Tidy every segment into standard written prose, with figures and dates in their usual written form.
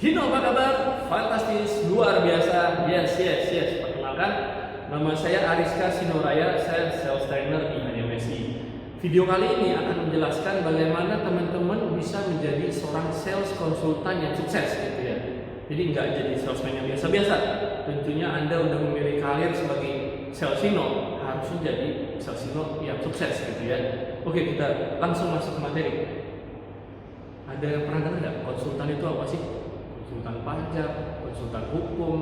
Hino, apa kabar? Fantastis, luar biasa. Yes. Perkenalkan, nama saya Ariska Sinoraya, saya sales trainer di HMSI. Video kali ini akan menjelaskan bagaimana teman-teman bisa menjadi seorang sales konsultan yang sukses, gitu ya. Jadi nggak jadi salesman yang biasa-biasa. Tentunya Anda udah memilih karir sebagai salesino, harusnya jadi salesino yang sukses, gitu ya. Oke, kita langsung masuk ke materi. Ada yang pernah dengar nggak konsultan itu apa sih? Konsultan pajak, konsultan hukum,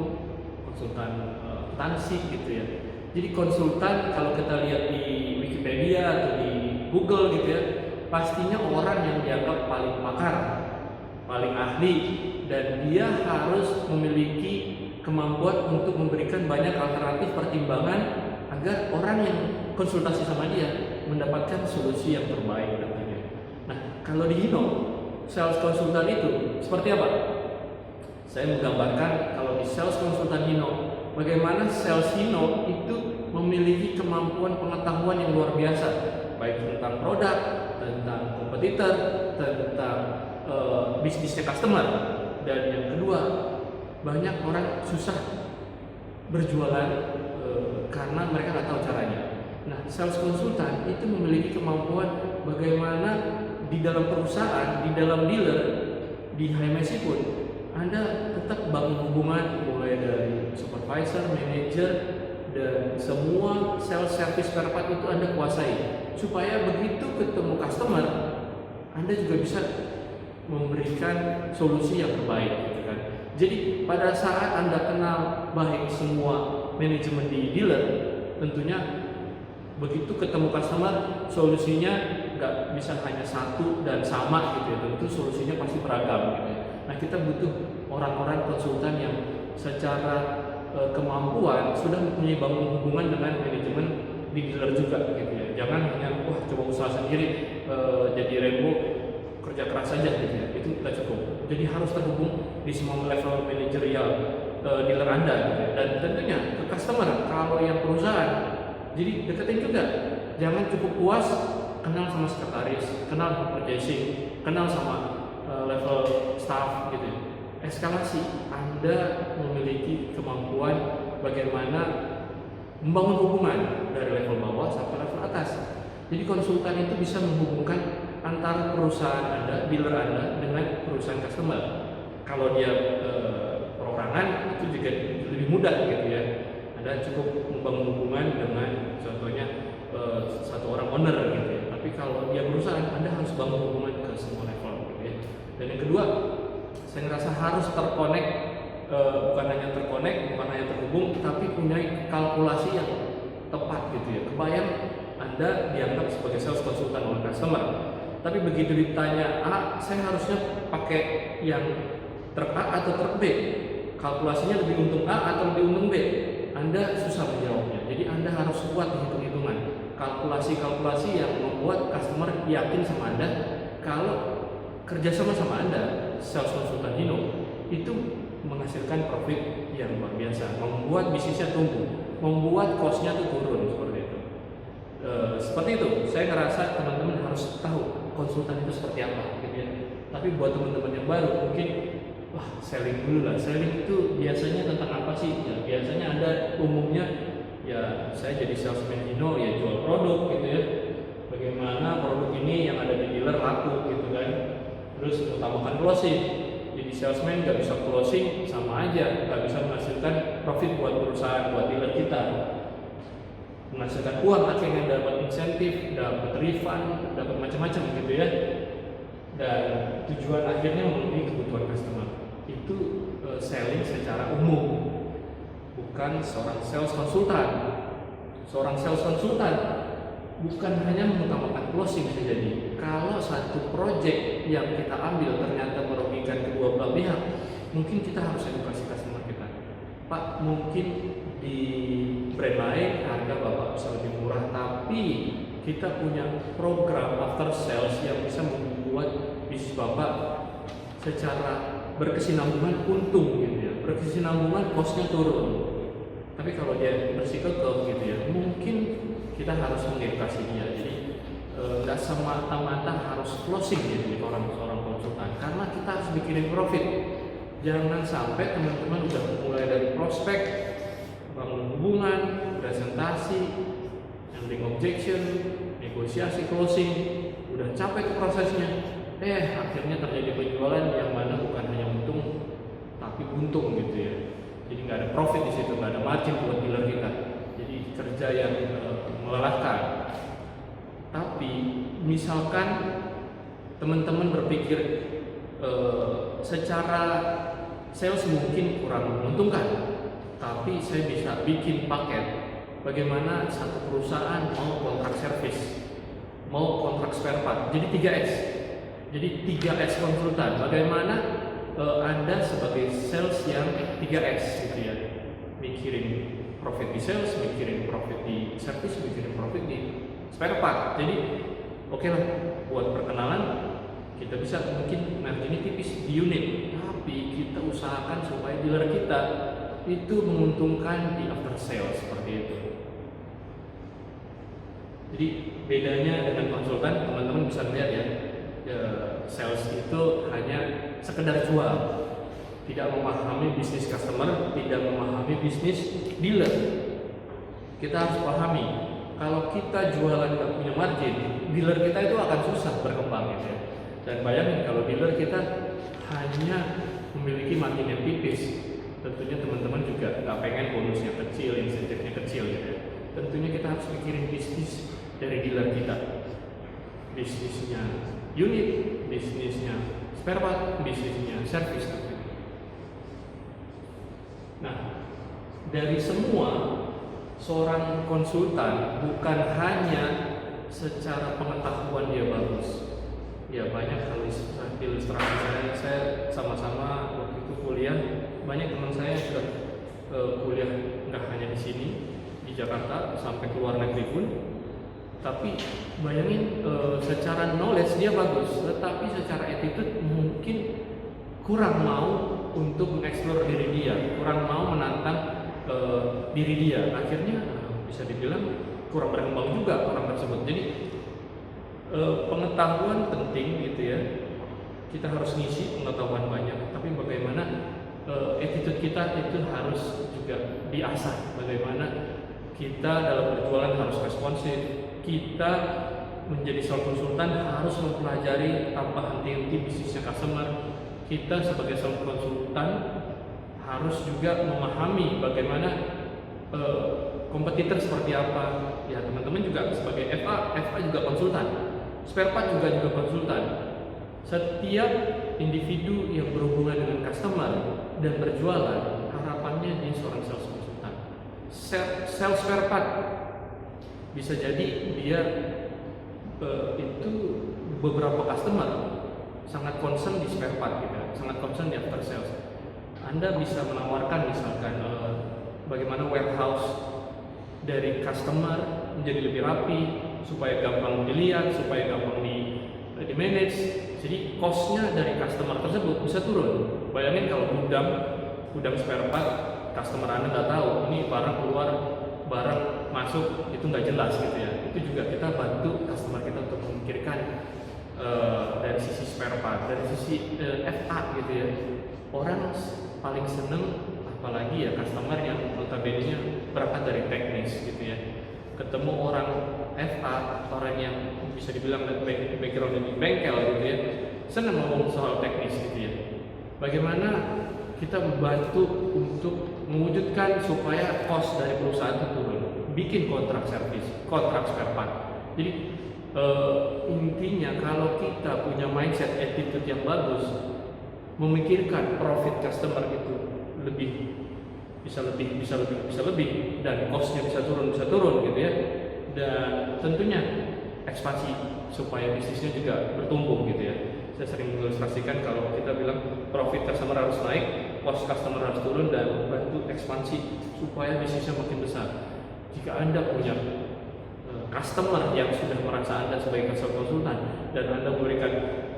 konsultan akuntansi gitu ya. Jadi konsultan kalau kita lihat di Wikipedia atau di Google gitu ya, pastinya orang yang dianggap paling pakar, paling ahli, dan dia harus memiliki kemampuan untuk memberikan banyak alternatif pertimbangan agar orang yang konsultasi sama dia mendapatkan solusi yang terbaik tentunya. Nah, kalau di Hino, sales konsultan itu seperti apa? Saya menggambarkan kalau di sales konsultan Hino, bagaimana sales Hino itu memiliki kemampuan pengetahuan yang luar biasa, baik tentang produk, tentang kompetitor, tentang bisnisnya customer. Dan yang kedua, banyak orang susah berjualan karena mereka nggak tahu caranya. Nah, sales konsultan itu memiliki kemampuan bagaimana di dalam perusahaan, di dalam dealer, di HMSI pun Anda tetap bangun hubungan mulai dari supervisor, manager, dan semua sales service spare part itu Anda kuasai, supaya begitu ketemu customer Anda juga bisa memberikan solusi yang terbaik, gitu kan. Jadi pada saat Anda kenal baik semua manajemen di dealer, tentunya begitu ketemu customer solusinya nggak bisa hanya satu dan sama gitu ya, tentu solusinya pasti beragam gitu ya. Nah, kita butuh orang-orang konsultan yang secara kemampuan sudah mempunyai bangun hubungan dengan manajemen di dealer juga gitu ya. Jangan hanya coba usaha sendiri jadi Rembo, kerja keras saja gitu ya, itu tidak cukup. Jadi harus terhubung di semua level manajerial dealer Anda gitu ya. Dan tentunya ke customer, kalau yang perusahaan, jadi deketin juga. Jangan cukup puas kenal sama sekretaris, kenal sama purchasing, kenal sama level staff gitu ya. Eskalasi, Anda memiliki kemampuan bagaimana membangun hubungan dari level bawah sampai level atas. Jadi konsultan itu bisa menghubungkan antara perusahaan Anda, dealer Anda dengan perusahaan customer. Kalau dia perorangan itu juga lebih mudah gitu ya. Anda cukup membangun hubungan dengan contohnya satu orang owner gitu ya. Tapi kalau dia perusahaan, Anda harus bangun hubungan ke semua level gitu ya. Dan yang kedua, saya ngerasa harus terkonek, bukan hanya terkonek, bukan hanya terhubung, tapi punya kalkulasi yang tepat gitu ya. Kebayang Anda dianggap sebagai sales konsultan oleh customer, tapi begitu ditanya A, saya harusnya pakai yang truk A atau truk B, kalkulasinya lebih untung A atau lebih untung B, Anda susah menjawabnya. Jadi Anda harus kuat hitung-hitungan, kalkulasi-kalkulasi yang membuat customer yakin sama Anda kalau kerjasama sama Anda, sales konsultan Hino, itu menghasilkan profit yang luar biasa, membuat bisnisnya tumbuh, membuat cost-nya tuh turun, seperti itu. Seperti itu, saya ngerasa teman-teman harus tahu konsultan itu seperti apa, gitu ya. Tapi buat teman-teman yang baru, mungkin selling dulu lah. Selling itu biasanya tentang apa sih? Ya, biasanya Anda umumnya, ya saya jadi salesman Hino, ya jual produk gitu ya. Bagaimana produk ini yang ada di dealer laku gitu kan. Terus utamakan closing. Jadi salesman nggak bisa closing, sama aja nggak bisa menghasilkan profit buat perusahaan, buat dealer kita. Menghasilkan uang, akhirnya dapat insentif, dapat refund, dapat macam-macam gitu ya. Dan tujuan akhirnya memenuhi kebutuhan customer. Itu selling secara umum, bukan seorang sales konsultan. Seorang sales konsultan bukan hanya mengutamakan closing bisa jadi. Kalau satu project yang kita ambil ternyata merugikan kedua belah pihak, mungkin kita harus edukasi customer kita. Pak, mungkin di brand lain harga Bapak bisa lebih murah, tapi kita punya program after sales yang bisa membuat bisnis Bapak secara berkesinambungan untung gitu ya. Berkesinambungan cost-nya turun. Tapi kalau dia bersikukuh gitu ya, mungkin kita harus mengedukasi dia. Jadi nggak semata-mata harus closing gitu orang konsultan, karena kita harus bikin profit. Jangan sampai teman-teman udah mulai dari prospek, bangun hubungan, presentasi, handling objection, negosiasi, closing, udah capek ke prosesnya, akhirnya terjadi penjualan yang mana bukan hanya untung tapi untung gitu ya. Jadi nggak ada profit di situ, nggak ada margin buat dealer kita. Jadi kerja yang melelahkan. Tapi misalkan teman-teman berpikir secara sales mungkin kurang menguntungkan, tapi saya bisa bikin paket. Bagaimana satu perusahaan mau kontrak servis, mau kontrak spare part, jadi 3S. Jadi 3S konsultan. Bagaimana Anda sebagai sales yang 3S gitu ya, mikirin profit di sales, mikirin profit di service, mikirin profit di spare part. Jadi oke lah, buat perkenalan kita bisa mungkin marginnya tipis di unit, tapi kita usahakan supaya dealer kita itu menguntungkan di after sales seperti itu. Jadi bedanya dengan konsultan, teman-teman bisa lihat ya, sales itu hanya sekedar jual, tidak memahami bisnis customer, tidak memahami bisnis dealer. Kita harus pahami, kalau kita jualan nggak punya margin, dealer kita itu akan susah berkembang gitu ya. Dan bayangin kalau dealer kita hanya memiliki margin yang tipis, tentunya teman-teman juga nggak pengen bonusnya kecil, insentifnya kecil gitu ya. Tentunya kita harus mikirin bisnis dari dealer kita, bisnisnya unit, bisnisnya spare part, bisnisnya service. Nah, dari semua, seorang konsultan bukan hanya secara pengetahuan dia bagus. Ya banyak hal ilustrasi saya sama-sama waktu itu kuliah, banyak teman saya yang sudah kuliah nggak hanya di sini di Jakarta sampai ke luar negeri pun. Tapi bayangin secara knowledge dia bagus, tetapi secara attitude mungkin kurang mau untuk mengeksplor diri dia, kurang mau menantang diri dia. Akhirnya bisa dibilang kurang berkembang juga orang tersebut. Jadi pengetahuan penting gitu ya, kita harus ngisi pengetahuan banyak, tapi bagaimana attitude kita itu harus juga diasah. Bagaimana kita dalam berjualan harus responsif, kita menjadi seorang konsultan harus mempelajari tanpa henti-henti bisnisnya customer. Kita sebagai seorang konsultan harus juga memahami bagaimana kompetitor seperti apa. Ya teman-teman juga sebagai FA juga konsultan, spare part juga konsultan. Setiap individu yang berhubungan dengan customer dan berjualan, harapannya dia seorang sales konsultan. Sales spare part bisa jadi dia itu beberapa customer sangat concern di spare part gitu, sangat concern di after sales. Anda bisa menawarkan misalkan bagaimana warehouse dari customer menjadi lebih rapi, supaya gampang dilihat, supaya gampang di manage. Jadi costnya dari customer tersebut bisa turun. Bayangin kalau gudang spare part, customer Anda nggak tahu ini barang keluar, barang masuk, itu nggak jelas gitu ya. Itu juga kita bantu customer kita untuk memikirkan dari sisi spare part, dari sisi FA gitu ya. Orang paling seneng apalagi ya customer yang notabene berangkat dari teknis gitu ya, ketemu orang FA, orang yang bisa dibilang background di bengkel gitu ya, senang ngomong soal teknis gitu ya. Bagaimana kita membantu untuk mewujudkan supaya cost dari perusahaan itu turun, bikin kontrak servis, kontrak spare part. Jadi intinya kalau kita punya mindset attitude yang bagus, memikirkan profit customer itu bisa lebih dan costnya bisa turun gitu ya. Dan tentunya ekspansi supaya bisnisnya juga bertumbuh gitu ya. Saya sering mengilustrasikan kalau kita bilang profit customer harus naik, cost customer harus turun, dan bantu ekspansi supaya bisnisnya makin besar. Jika Anda punya customer yang sudah merasa Anda sebagai konsultan dan Anda memberikan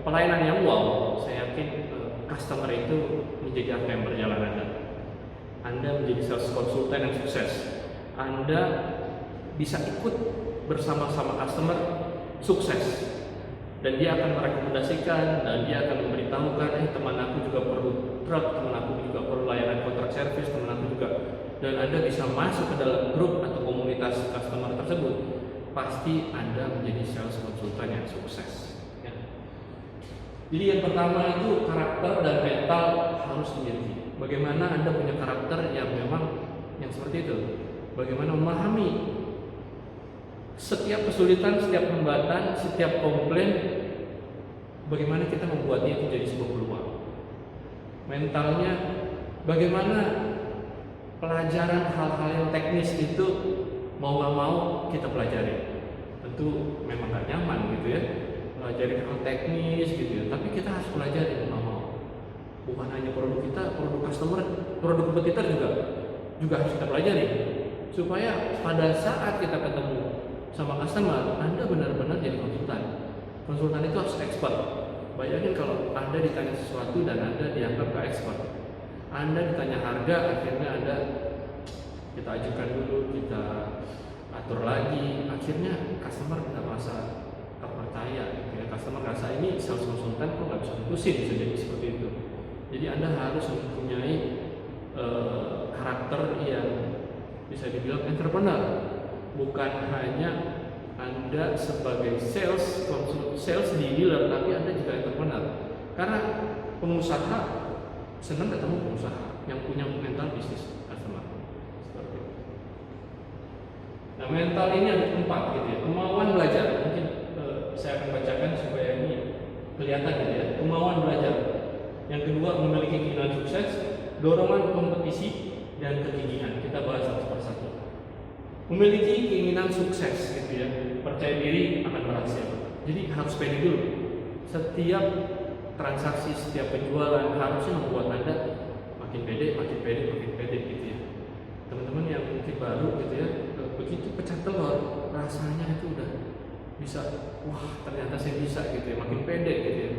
pelayanan yang wow, saya yakin customer itu menjadi angka yang berjalan Anda menjadi sales konsultan yang sukses. Anda bisa ikut bersama-sama customer sukses. dan dia akan merekomendasikan dan dia akan memberitahukan, teman aku juga perlu truk, teman aku juga perlu layanan kontrak servis, teman aku juga, dan Anda bisa masuk ke dalam grup atau komunitas customer tersebut, pasti Anda menjadi sales konsultan yang sukses. Ya. Jadi yang pertama itu karakter dan mental harus dimiliki. Bagaimana Anda punya karakter yang memang yang seperti itu? Bagaimana memahami setiap kesulitan, setiap hambatan, setiap komplain, bagaimana kita membuatnya itu jadi sebuah peluang. Mentalnya, bagaimana pelajaran hal-hal yang teknis itu mau nggak mau kita pelajari. Tentu memang nggak nyaman gitu ya, pelajari hal teknis gitu ya. Tapi kita harus pelajari mau nggak mau. Bukan hanya produk kita, produk customer, produk kompetitor juga harus kita pelajari. Supaya pada saat kita ketemu sama customer, Anda benar-benar jadi konsultan. Konsultan itu harus expert. Bayangin kalau Anda ditanya sesuatu dan Anda dianggap gak expert. Anda ditanya harga, akhirnya Anda kita ajukan dulu, kita atur lagi, akhirnya customer tidak merasa terpercaya. Ya, customer rasa ini sales konsultan kok nggak bisa putusin, bisa jadi seperti itu. Jadi Anda harus mempunyai karakter yang bisa dibilang entrepreneur. Bukan hanya Anda sebagai sales di dealer, tapi Anda juga entrepreneur. Karena pengusaha senang ketemu pengusaha yang punya mental bisnis customer. Seperti itu. Nah, mental ini ada 4 gitu ya. Kemauan belajar, mungkin saya akan bacakan supaya ini kelihatan gitu ya. Kemauan belajar. Yang kedua, memiliki keinginan sukses, dorongan kompetisi, dan kegigihan. Kita bahas satu persatu. Memiliki keinginan sukses gitu ya, percaya diri akan berhasil. Jadi harus pede dulu. Setiap transaksi, setiap penjualan harusnya membuat Anda makin pede gitu ya. Teman-teman yang mungkin baru gitu ya, begitu pecah telur, rasanya itu udah bisa, wah ternyata saya bisa gitu ya, makin pede gitu ya.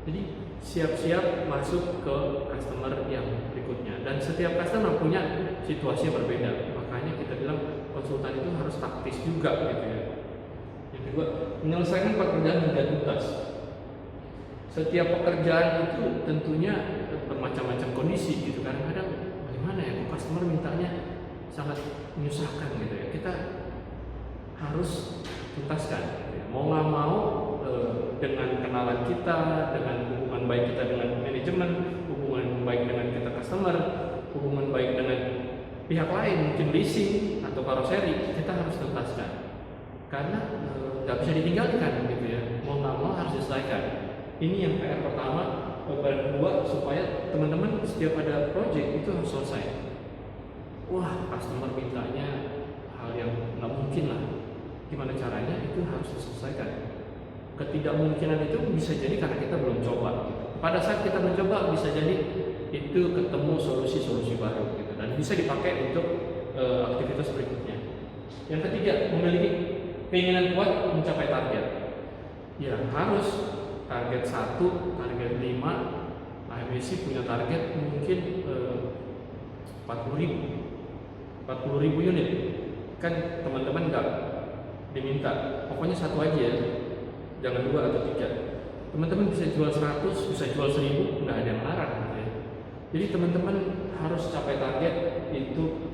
Jadi siap-siap masuk ke customer yang berikutnya. Dan setiap customer punya situasi yang berbeda. Makanya kita bilang konsultan itu harus taktis juga gitu ya. Yang kedua, menyelesaikan pekerjaan hingga tuntas. Setiap pekerjaan itu tentunya bermacam-macam kondisi gitu. Kadang-kadang bagaimana ya, customer mintanya sangat menyusahkan gitu ya. Kita harus tuntaskan gitu ya. Mau nggak mau dengan kenalan kita, dengan hubungan baik kita dengan manajemen, hubungan baik dengan kita customer, hubungan baik dengan pihak lain, mungkin leasing atau karoseri, kita harus tuntaskan. Karena nggak bisa ditinggalkan gitu ya. Mau nggak mau harus diselesaikan. Ini yang PR pertama. PR kedua, supaya teman-teman setiap ada project itu harus selesai. Wah, customer mintanya hal yang nggak mungkin lah. Gimana caranya? Itu harus diselesaikan. Ketidakmumkinan itu bisa jadi karena kita belum coba. Pada saat kita mencoba, bisa jadi itu ketemu solusi-solusi baru gitu, dan bisa dipakai untuk aktivitas berikutnya. Yang ketiga, memiliki keinginan kuat mencapai target. Ya harus target 1, target 5. AMSI punya target mungkin 40.000 unit. Kan teman-teman nggak diminta, pokoknya 1 aja ya, jangan 2 atau 3. Teman-teman bisa jual 100, bisa jual 1000, nggak ada yang melarang gitu ya. Jadi teman-teman harus capai target itu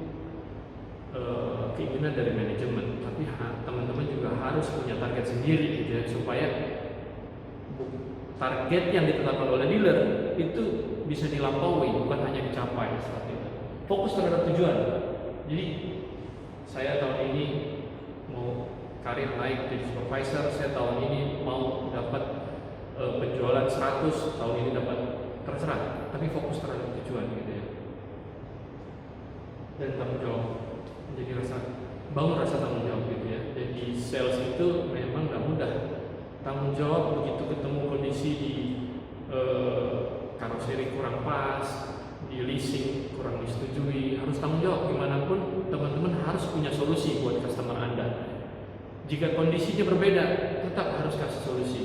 keinginan dari manajemen, tapi teman-teman juga harus punya target sendiri gitu ya, supaya target yang ditetapkan oleh dealer itu bisa dilampaui, bukan hanya dicapai seperti itu. Fokus terhadap tujuan. Jadi saya tahun ini mau karir naik jadi supervisor, saya tahun ini mau dapat penjualan 100, tahun ini dapat, terserah, tapi fokus terhadap tujuan gitu ya. Dan tanggung jawab, menjadi bangun rasa tanggung jawab gitu ya. Jadi sales itu memang gak mudah. Tanggung jawab begitu ketemu kondisi di karoseri kurang pas, di leasing kurang disetujui, harus tanggung jawab. Gimana pun teman-teman harus punya solusi buat customer Anda. Jika kondisinya berbeda, tetap harus kasih solusi.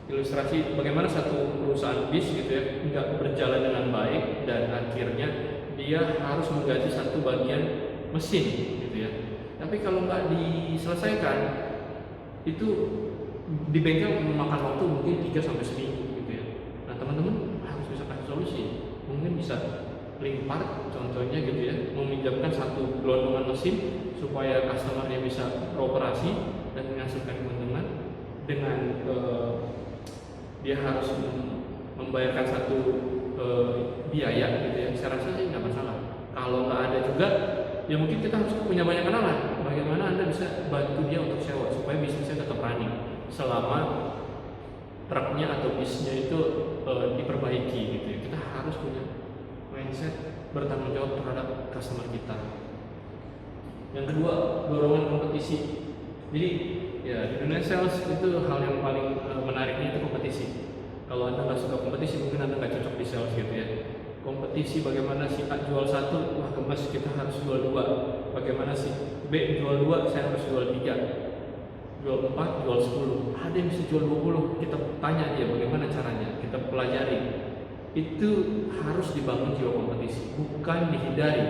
Ilustrasi bagaimana satu perusahaan bis gitu ya, nggak berjalan dengan baik dan akhirnya dia harus mengganti satu bagian mesin gitu ya. Tapi kalau nggak diselesaikan, itu di bengkel memakan waktu mungkin 3 sampai seminggu gitu ya. Nah teman-teman harus bisa kasih solusi, mungkin bisa link part contohnya gitu ya, meminjamkan satu gelondongan mesin supaya customernya bisa beroperasi dan menghasilkan keuntungan dengan dia harus membayarkan satu biaya gitu ya. Saya rasa sih nggak masalah. Kalau nggak ada juga, ya mungkin kita harus punya banyak kenalan. Bagaimana Anda bisa bantu dia untuk sewa supaya bisnisnya tetap running selama truknya atau bisnya itu diperbaiki gitu ya. Kita harus punya mindset bertanggung jawab terhadap customer kita. Yang kedua, dorongan kompetisi. Jadi ya di dunia sales itu hal yang paling menariknya itu kompetisi. Kalau Anda nggak suka kompetisi, mungkin Anda nggak cocok di sales gitu ya. Kompetisi bagaimana si A jual 1, wah gemes kita harus jual 2. Bagaimana si B jual 2, saya harus jual 3. Jual 4, jual 10. Ada yang bisa jual 20, kita tanya dia bagaimana caranya, kita pelajari. Itu harus dibangun jiwa kompetisi, bukan dihindari.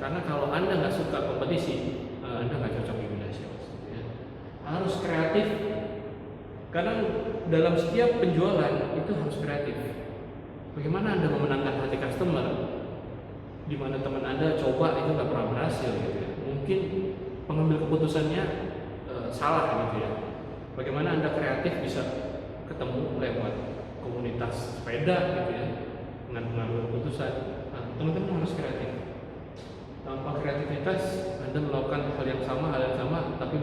Karena kalau Anda nggak suka kompetisi, Anda nggak cocok di dunia sales ya. Harus kreatif. Karena dalam setiap penjualan itu harus kreatif. Bagaimana Anda memenangkan hati customer? Di mana teman Anda coba itu nggak pernah berhasil gitu ya. Mungkin pengambil keputusannya salah gitu ya. Bagaimana Anda kreatif bisa ketemu lewat komunitas sepeda gitu ya, dengan pengambil keputusan. Nah, teman-teman harus kreatif. Tanpa kreativitas Anda melakukan hal yang sama, tapi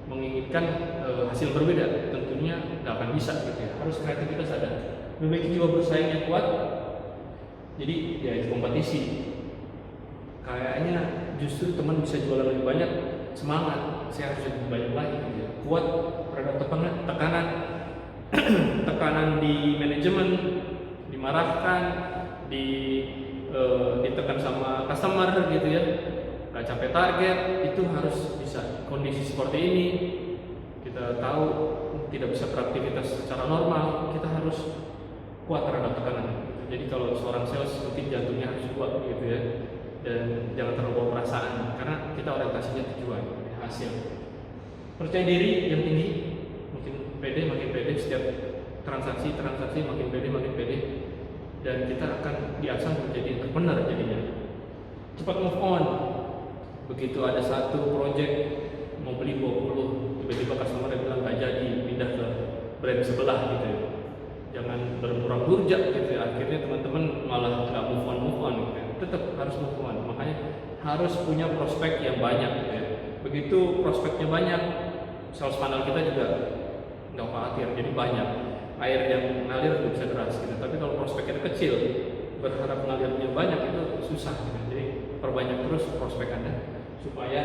menginginkan hasil berbeda, tentunya nggak akan bisa gitu ya. Harus kreativitas ada. Memiliki jiwa bersaing yang kuat. Jadi ya itu kompetisi. Kayaknya justru teman bisa jualan lebih banyak, semangat, saya harus lebih banyak lagi gitu ya. Kuat terhadap tekanan tekanan di manajemen, dimarahkan, ditekan sama customer gitu ya, nggak capai target, itu harus bisa. Kondisi seperti ini kita tahu tidak bisa beraktivitas secara normal, kita harus kuat terhadap tekanan. Jadi kalau seorang sales mungkin jantungnya harus kuat gitu ya, dan jangan terlalu bawa perasaan karena kita orientasinya tujuan, hasil. Percaya diri yang tinggi, makin pede setiap transaksi makin pede, dan kita akan diasah menjadi entrepreneur jadinya. Cepat move on. Begitu ada satu project mau beli 20, tiba-tiba customer bilang nggak jadi, pindah ke brand sebelah gitu ya. Jangan berpura durjak gitu ya. Akhirnya teman-teman malah nggak move on gitu ya. Tetap harus move on. Makanya harus punya prospek yang banyak gitu ya. Begitu prospeknya banyak, sales funnel kita juga nggak khawatir, jadi banyak. Air yang ngalir itu bisa deras gitu. Tapi kalau prospeknya kecil, berharap ngalirnya banyak itu susah gitu. Jadi perbanyak terus prospek Anda supaya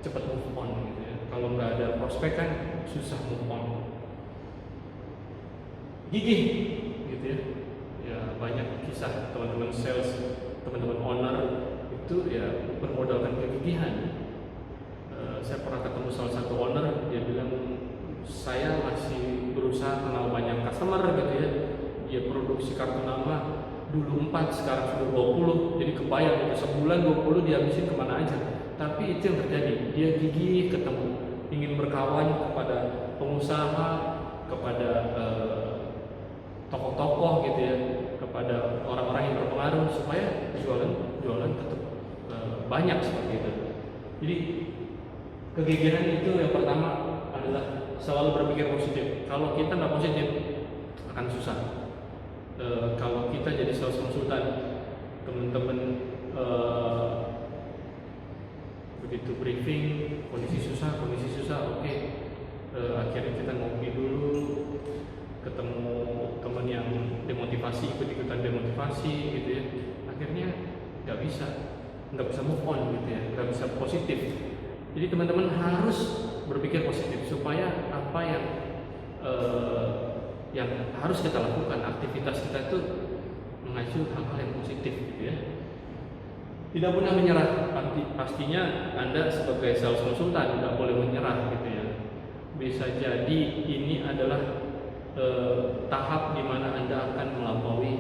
cepat move on gitu ya. Kalau nggak ada prospek kan susah move on. Gigih gitu ya. Ya banyak kisah teman-teman sales, teman-teman owner itu ya bermodalkan kegigihan. Saya pernah ketemu salah satu owner, dia bilang saya masih berusaha kenal banyak customer gitu ya. Dia produksi kartu nama dulu 4, sekarang sudah 20. Jadi kebayang itu sebulan 20 dihabisin kemana aja. Tapi itu yang terjadi, dia gigih ketemu, ingin berkawan kepada pengusaha, kepada tokoh-tokoh gitu ya, kepada orang-orang yang berpengaruh supaya jualan tetap banyak seperti itu. Jadi kegigihan itu yang pertama adalah selalu berpikir positif. Kalau kita nggak positif akan susah. Kalau kita jadi sales konsultan, teman-teman begitu briefing kondisi susah, oke. Akhirnya kita ngopi dulu, ketemu teman yang demotivasi, ikut-ikutan demotivasi gitu ya. Akhirnya nggak bisa move on gitu ya, nggak bisa positif. Jadi teman-teman harus berpikir positif supaya apa yang harus kita lakukan, aktivitas kita itu mengacu hal-hal yang positif gitu ya. Tidak pernah menyerah. Pastinya Anda sebagai sales konsultan tidak boleh menyerah gitu ya. Bisa jadi ini adalah tahap di mana Anda akan melampaui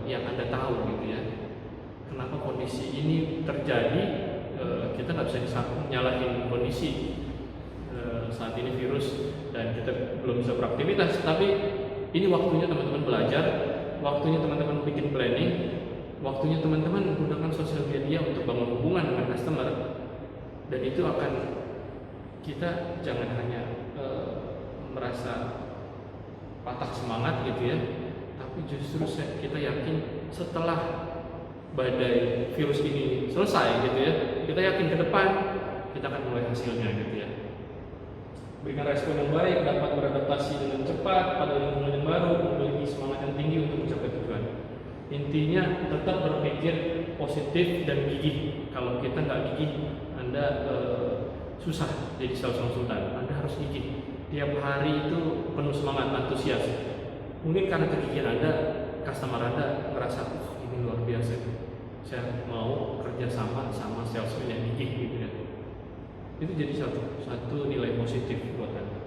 yang Anda tahu gitu ya. Kenapa kondisi ini terjadi? Kita nggak bisa nyalahin kondisi. saat ini virus dan kita belum bisa beraktivitas, tapi ini waktunya teman-teman belajar, waktunya teman-teman bikin planning, waktunya teman-teman menggunakan sosial media untuk bangun hubungan dengan customer. Dan itu akan, kita jangan hanya merasa patah semangat gitu ya, tapi justru kita yakin setelah badai virus ini selesai gitu ya, kita yakin ke depan kita akan mulai hasilnya gitu ya. Berikan respon yang baik, dapat beradaptasi dengan cepat pada lingkungan yang baru, memiliki semangat yang tinggi untuk mencapai tujuan. Intinya tetap berpikir positif dan gigih. Kalau kita nggak gigih, Anda susah jadi sales konsultan. Anda harus gigih. Tiap hari itu penuh semangat, antusias. Mungkin karena kegigihan Anda, customer Anda ngerasa, ini luar biasa. Saya mau kerja sama salesman yang gigih gitu ya. Itu jadi satu nilai positif buat Anda.